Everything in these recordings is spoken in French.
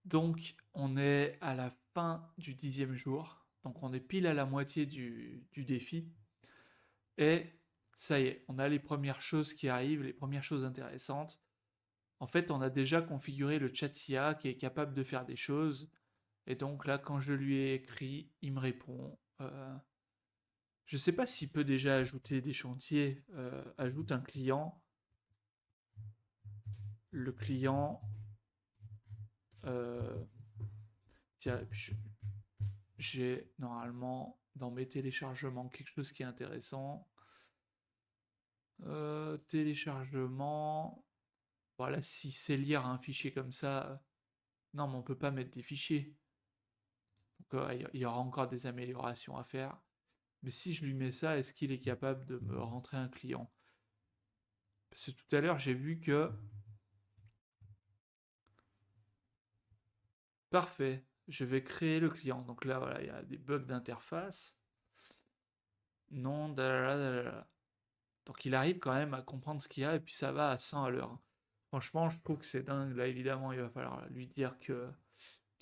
Donc, on est à la fin du 10e jour. Donc, on est pile à la moitié du défi. Et ça y est, on a les premières choses qui arrivent, les premières choses intéressantes. En fait, on a déjà configuré le chat IA qui est capable de faire des choses. Et donc là, quand je lui ai écrit, il me répond. Je ne sais pas s'il peut déjà ajouter des chantiers. Ajoute un client. Le client. euh, tiens, j'ai normalement dans mes téléchargements quelque chose qui est intéressant. Téléchargement. Voilà, si c'est lire un fichier comme ça. Non, mais on peut pas mettre des fichiers. Donc il y aura encore des améliorations à faire. Mais si je lui mets ça, est-ce qu'il est capable de me rentrer un client? Parce que tout à l'heure, j'ai vu que... Parfait, je vais créer le client. Donc là, voilà, il y a des bugs d'interface. Non, dadada. Donc il arrive quand même à comprendre ce qu'il y a et puis ça va à 100 à l'heure. Franchement, je trouve que c'est dingue. Là, évidemment, il va falloir lui dire que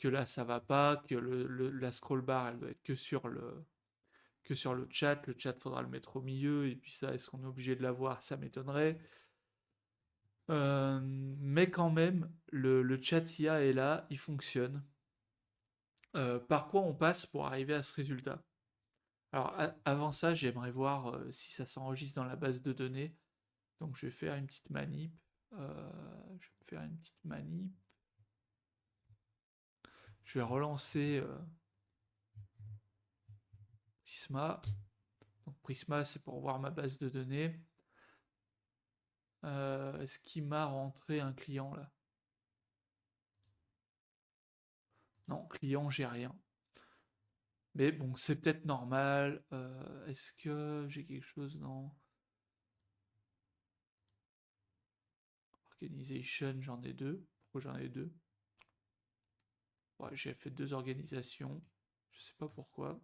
là, ça va pas, que la scroll bar, elle doit être que sur le chat. Le chat, faudra le mettre au milieu. Et puis ça, est-ce qu'on est obligé de l'avoir? Ça m'étonnerait. Mais quand même, le chat IA est là, il fonctionne. Par quoi on passe pour arriver à ce résultat? Alors, avant ça, j'aimerais voir si ça s'enregistre dans la base de données. Donc, je vais faire une petite manip. Je vais faire une petite manip. Je vais relancer Prisma. Donc, Prisma, c'est pour voir ma base de données. Est-ce qu'il m'a rentré un client là? Non, client, j'ai rien. Mais bon, c'est peut-être normal. Est-ce que j'ai quelque chose dans Organization? J'en ai deux. Pourquoi j'en ai deux? Ouais, j'ai fait deux organisations. Je sais pas pourquoi.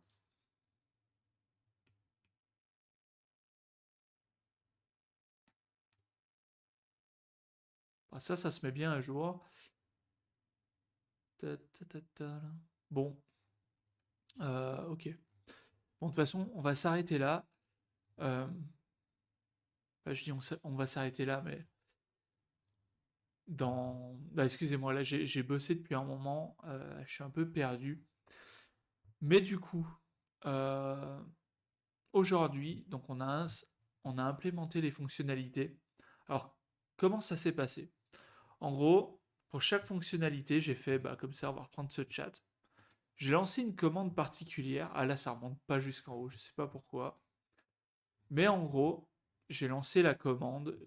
Ah, ça se met bien à jour. Là. Bon, ok. Bon, de toute façon, on va s'arrêter là. Euh, bah, je dis on va s'arrêter là, mais dans... Bah, excusez-moi, là j'ai bossé depuis un moment, je suis un peu perdu. Mais du coup, euh, aujourd'hui, donc on a implémenté les fonctionnalités. Alors, comment ça s'est passé? En gros, pour chaque fonctionnalité, j'ai fait, bah, comme ça, on va reprendre ce chat. J'ai lancé une commande particulière. Ah là, ça remonte pas jusqu'en haut, je sais pas pourquoi. Mais en gros, j'ai lancé la commande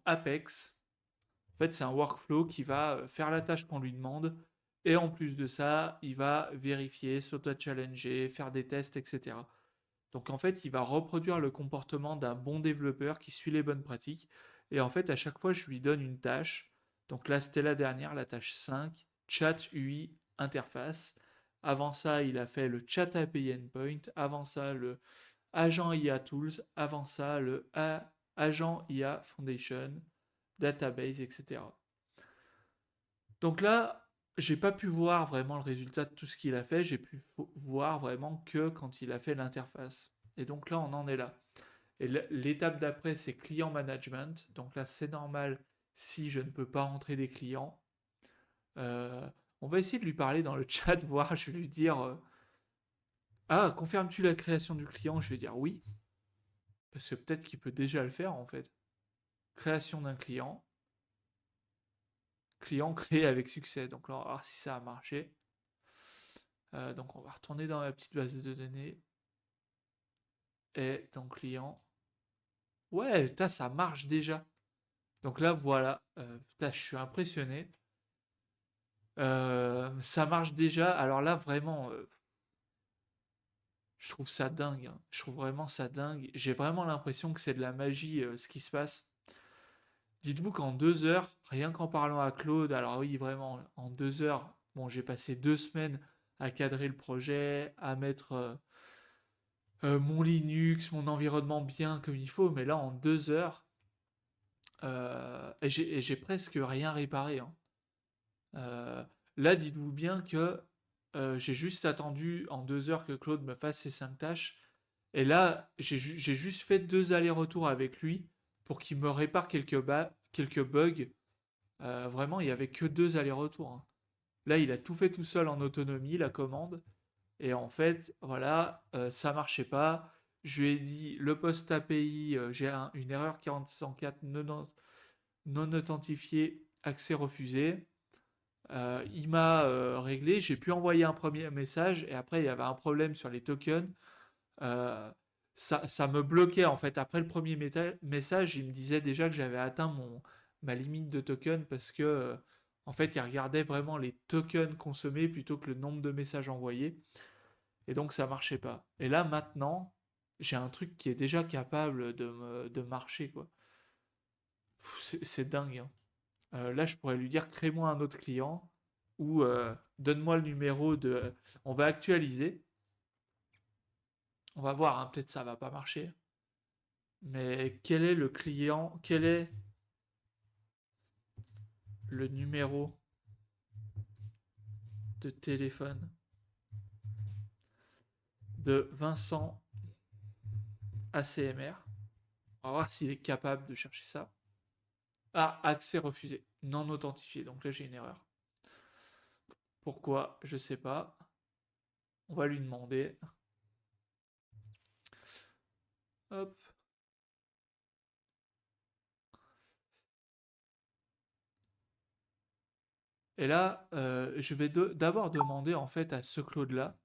Apex. En fait, c'est un workflow qui va faire la tâche qu'on lui demande. Et en plus de ça, il va vérifier, s'auto-challenger, faire des tests, etc. Donc en fait, il va reproduire le comportement d'un bon développeur qui suit les bonnes pratiques. Et en fait, à chaque fois, je lui donne une tâche. Donc là, c'était la dernière, la tâche 5, chat UI interface. Avant ça, il a fait le chat API endpoint. Avant ça, le agent IA tools. Avant ça, le agent IA foundation, database, etc. Donc là, j'ai pas pu voir vraiment le résultat de tout ce qu'il a fait. J'ai pu voir vraiment que quand il a fait l'interface. Et donc là, on en est là. Et l'étape d'après, c'est client management. Donc là, c'est normal si je ne peux pas rentrer des clients. Euh, on va essayer de lui parler dans le chat, voir, je vais lui dire ah, confirmes-tu la création du client? Je vais dire oui, parce que peut-être qu'il peut déjà le faire en fait. Création d'un client, client créé avec succès. Donc là, on va voir si ça a marché. Donc on va retourner dans la petite base de données et dans client. Ouais, ça marche déjà. Donc là, voilà. Je suis impressionné. Ça marche déjà. Alors là, vraiment, je trouve ça dingue, hein. Je trouve vraiment ça dingue. J'ai vraiment l'impression que c'est de la magie ce qui se passe. Dites-vous qu'en 2 heures, rien qu'en parlant à Claude, alors oui, vraiment, en 2 heures, bon, j'ai passé 2 semaines à cadrer le projet, à mettre mon Linux, mon environnement bien comme il faut, mais là, en 2 heures, Et j'ai presque rien réparé, hein. Euh, Là, dites-vous bien que j'ai juste attendu en 2 heures que Claude me fasse ses 5 tâches. Et là, j'ai juste fait 2 allers-retours avec lui pour qu'il me répare quelques bugs. Vraiment, il n'y avait que 2 allers-retours, hein. Là, il a tout fait tout seul en autonomie, la commande. Et en fait, voilà, ça marchait pas. Je lui ai dit, le post API, j'ai une erreur 4004 non authentifiée, accès refusé. Il m'a réglé, j'ai pu envoyer un premier message et après il y avait un problème sur les tokens. Euh, ça me bloquait en fait. Après le premier message, il me disait déjà que j'avais atteint ma limite de tokens parce que en fait il regardait vraiment les tokens consommés plutôt que le nombre de messages envoyés. Et donc ça marchait pas. Et là maintenant, j'ai un truc qui est déjà capable de marcher quoi. C'est dingue, hein. Là, je pourrais lui dire crée-moi un autre client ou donne-moi le numéro de. On va actualiser. On va voir, hein, peut-être ça va pas marcher. Mais quel est le client? Quel est le numéro de téléphone de Vincent ACMR? On va voir s'il est capable de chercher ça. Ah, accès refusé, non authentifié. Donc là, j'ai une erreur. Pourquoi? Je sais pas. On va lui demander. Hop. Et là, je vais d'abord demander en fait à ce Claude-là.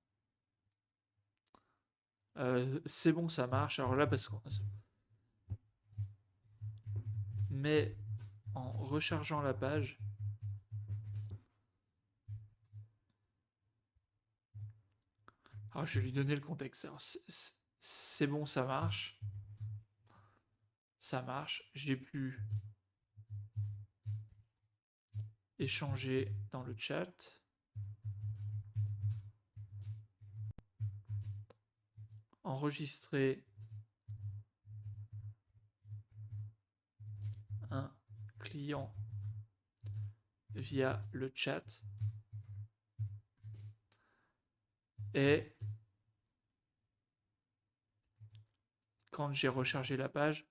C'est bon, ça marche. Alors là, parce que. Mais en rechargeant la page. Alors je vais lui donner le contexte. Alors, c'est bon, ça marche. Ça marche. J'ai pu échanger dans le chat. Enregistrer un client via le chat. Et quand j'ai rechargé la page,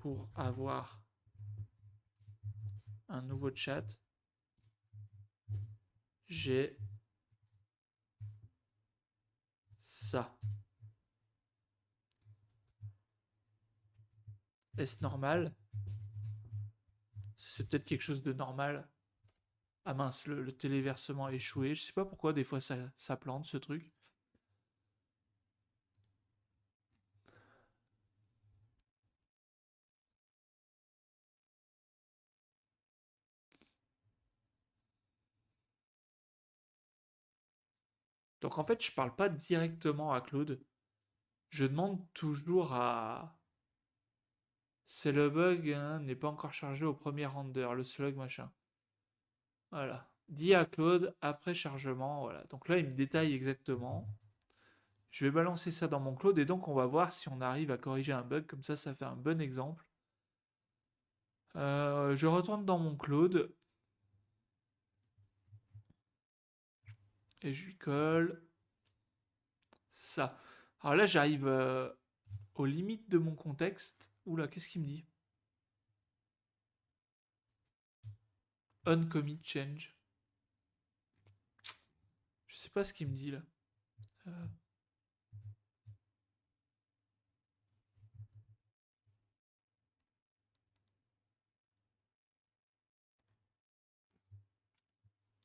pour avoir un nouveau chat, j'ai ça. Est-ce normal? C'est peut-être quelque chose de normal. Ah mince, le téléversement a échoué. Je sais pas pourquoi des fois ça plante ce truc. Donc en fait, je parle pas directement à Claude. Je demande toujours à. C'est le bug, hein, n'est pas encore chargé au premier render, le slug machin. Voilà. Dis à Claude après chargement. Voilà. Donc là, il me détaille exactement. Je vais balancer ça dans mon Claude et donc on va voir si on arrive à corriger un bug. Comme ça fait un bon exemple. Je retourne dans mon Claude et je lui colle ça. Alors là, j'arrive aux limites de mon contexte. Oula, qu'est-ce qu'il me dit? Uncommit change. Je sais pas ce qu'il me dit là. Euh,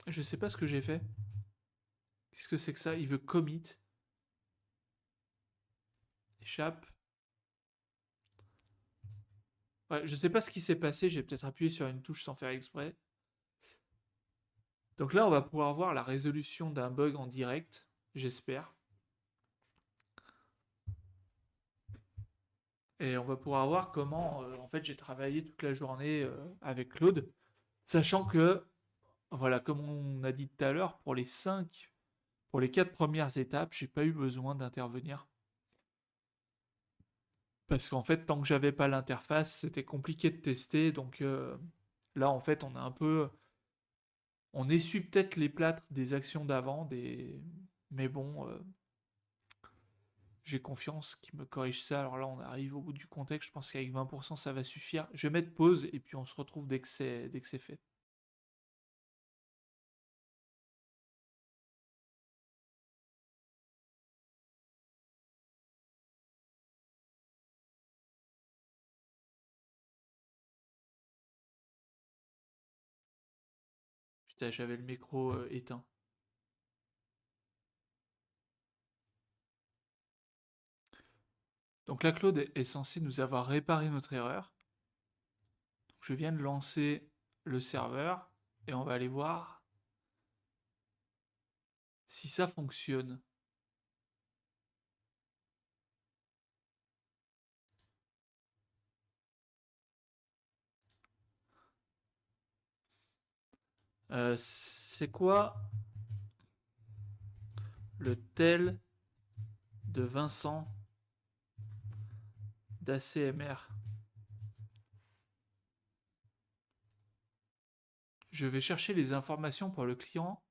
je sais pas ce que j'ai fait. Qu'est-ce que c'est que ça? Il veut commit. Échappe. Ouais, je sais pas ce qui s'est passé. J'ai peut-être appuyé sur une touche sans faire exprès. Donc là, on va pouvoir voir la résolution d'un bug en direct. J'espère. Et on va pouvoir voir comment, en fait, j'ai travaillé toute la journée avec Claude. Sachant que, voilà, comme on a dit tout à l'heure, pour les 5 Pour les 4 premières étapes, j'ai pas eu besoin d'intervenir. Parce qu'en fait, tant que j'avais pas l'interface, c'était compliqué de tester. Donc là, en fait, on a un peu. On essuie peut-être les plâtres des actions d'avant, mais bon, j'ai confiance qu'il me corrige ça. Alors là, on arrive au bout du contexte. Je pense qu'avec 20%, ça va suffire. Je vais mettre pause et puis on se retrouve dès que c'est fait. Putain, j'avais le micro éteint. Donc là, Claude est censé nous avoir réparé notre erreur. Donc, je viens de lancer le serveur et on va aller voir si ça fonctionne. C'est quoi le tel de Vincent d'ACMR? Je vais chercher les informations pour le client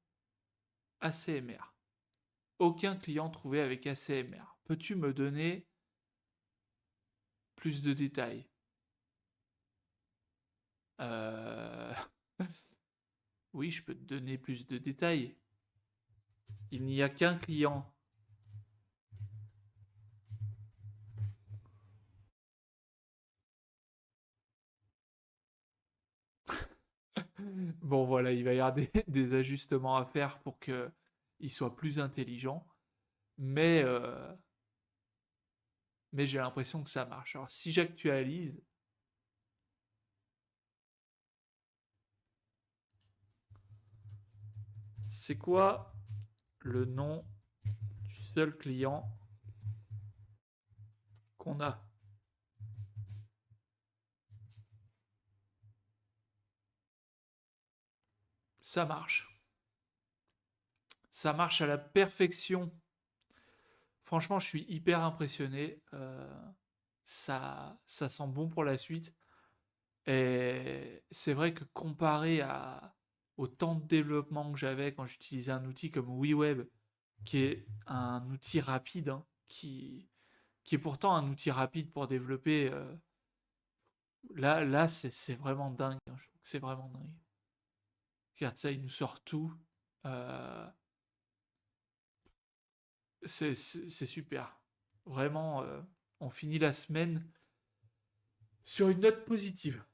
ACMR. Aucun client trouvé avec ACMR. Peux-tu me donner plus de détails? Euh... Oui, je peux te donner plus de détails. Il n'y a qu'un client. Bon, voilà, il va y avoir des ajustements à faire pour qu'il soit plus intelligent. Mais, euh, mais j'ai l'impression que ça marche. Alors, si j'actualise, c'est quoi le nom du seul client qu'on a? Ça marche. Ça marche à la perfection. Franchement, je suis hyper impressionné. Ça sent bon pour la suite. Et c'est vrai que comparé au temps de développement que j'avais quand j'utilisais un outil comme WeWeb, qui est un outil rapide, hein, qui est pourtant un outil rapide pour développer, là c'est vraiment dingue. Hein, je trouve que c'est vraiment dingue. Regarde ça, il nous sort tout. Euh, c'est super. Vraiment, on finit la semaine sur une note positive.